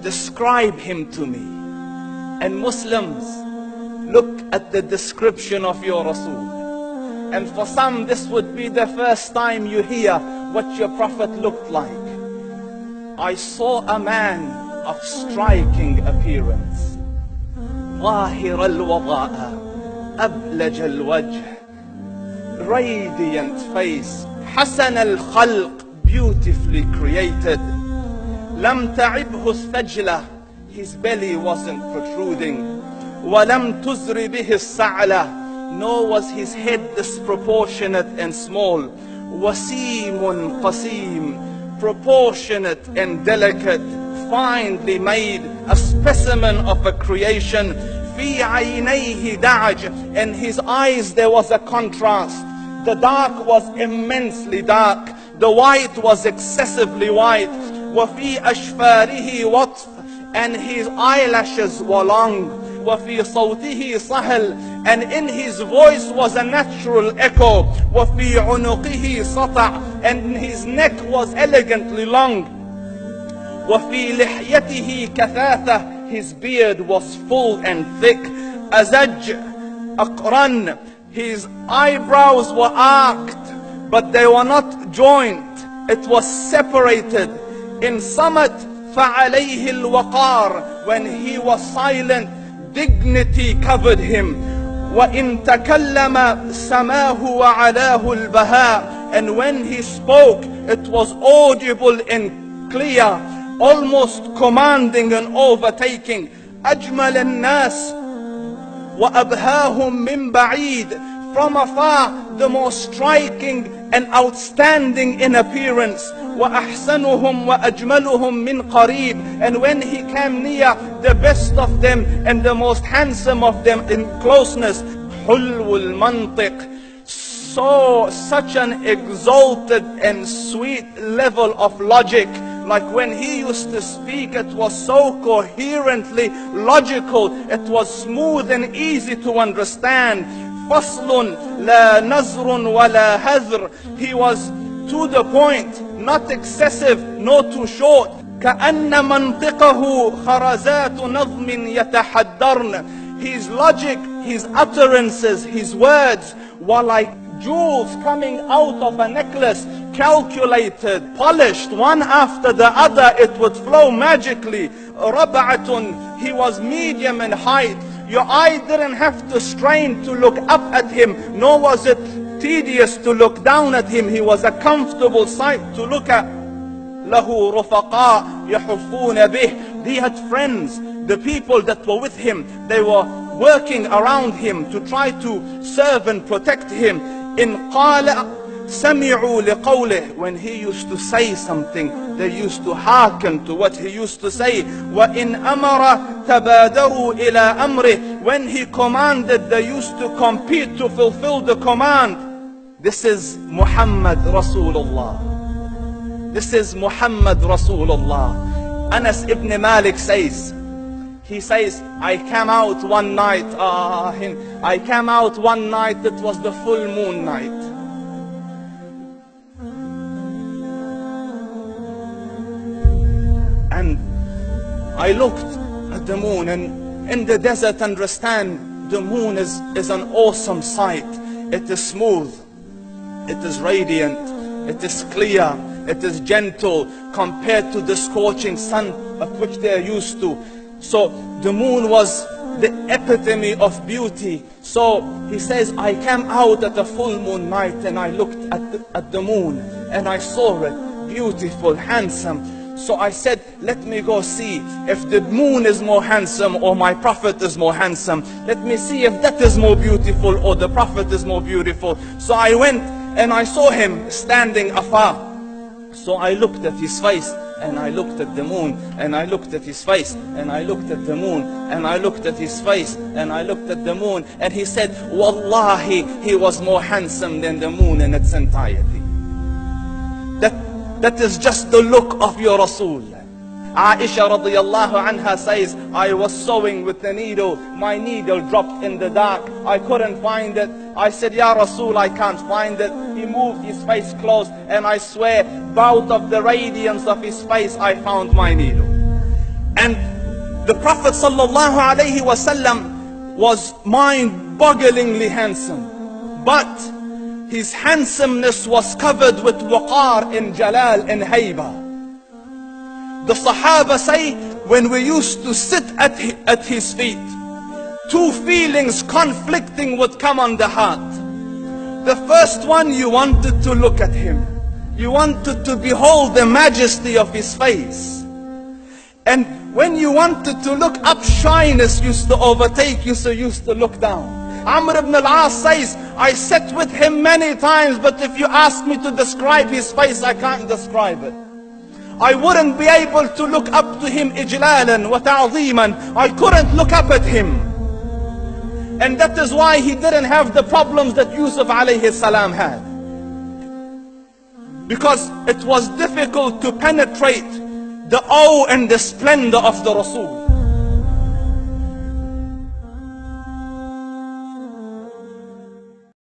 describe him to me. And Muslims, look at the description of your Rasul. And for some, this would be the first time you hear what your Prophet looked like. I saw a man of striking appearance. ظاهر الوضاء أبلج الوجه, radiant face, حسن الخلق, beautifully created. لم تعبه الثجلة, his belly wasn't protruding. ولم تزر به السعلة, nor was his head disproportionate and small. وسيم قسيم, proportionate and delicate, finely made, a specimen of a creation. في عينيه دعج, in his eyes there was a contrast. The dark was immensely dark, the white was excessively white. وفي أشفاره وطف, and his eyelashes were long. وفي صوته صهل, and in his voice was a natural echo. وفي عنقه سطع, and his neck was elegantly long. وفي لحيته كثاثة, his beard was full and thick. أزج أقرن, his eyebrows were arched, but they were not joined. It was separated. In Samat فعليه الوقار, when he was silent, dignity covered him. وإن تكلم سماه وعلاه البهاء, and when he spoke, it was audible and clear, almost commanding and overtaking. أجمل الناس وأبهاهم من بعيد, from afar the most striking and outstanding in appearance. وأحسنهم وأجملهم من قريب, and when he came near, the best of them and the most handsome of them in closeness. حلو المنطق, such an exalted and sweet level of logic. Like when he used to speak, it was so coherently logical, it was smooth and easy to understand. فصل لا نزر ولا هذر, he was to the point, not excessive, nor too short. كأن منطقه خرزات نظم يتحدرن, his logic, his utterances, his words were like jewels coming out of a necklace, calculated, polished, one after the other, it would flow magically. ربعة, he was medium in height. Your eye didn't have to strain to look up at him, nor was it tedious to look down at him. He was a comfortable sight to look at. له رفقاء يحفون به, he had friends, the people that were with him, they were working around him to try to serve and protect him. إن قال سمعوا لقوله, when he used to say something, they used to hearken to what he used to say. وإن أمر تبادروا إلى أمره, when he commanded, they used to compete to fulfill the command. This is Muhammad Rasulullah. This is Muhammad Rasulullah. Anas ibn Malik says, he says, I came out one night, it was the full moon night. And I looked at the moon, and in the desert, understand, the moon is an awesome sight. It is smooth, it is radiant, it is clear, it is gentle compared to the scorching sun of which they are used to. So the moon was the epitome of beauty. So he says, I came out at a full moon night and I looked at the moon and I saw it, beautiful, handsome. So I said, let me go see if the moon is more handsome or my Prophet is more handsome. Let me see if that is more beautiful or the Prophet is more beautiful. So I went and I saw him standing afar. So I looked at his face and I looked at the moon, and I looked at his face, and I looked at the moon, and I looked at his face, and I looked at the moon, and he said, Wallahi, he was more handsome than the moon in its entirety. That is just the look of your Rasul. Aisha radiyallahu anha says, I was sewing with the needle, my needle dropped in the dark, I couldn't find it. I said, Ya Rasul, I can't find it. He moved his face close, and I swear, out of the radiance of his face, I found my needle. And the Prophet ﷺ was mind-bogglingly handsome. But his handsomeness was covered with waqar and jalal and hayba. The Sahaba say, when we used to sit at his feet, two feelings conflicting would come on the heart. The first one, you wanted to look at him. You wanted to behold the majesty of his face. And when you wanted to look up, shyness used to overtake you, so you used to look down. Amr ibn al-As says, I sat with him many times, but if you ask me to describe his face, I can't describe it. I wouldn't be able to look up to him ijlalan wa ta'zeeman. I couldn't look up at him. And that is why he didn't have the problems that Yusuf alayhi salam had. Because it was difficult to penetrate the awe and the splendor of the Rasul.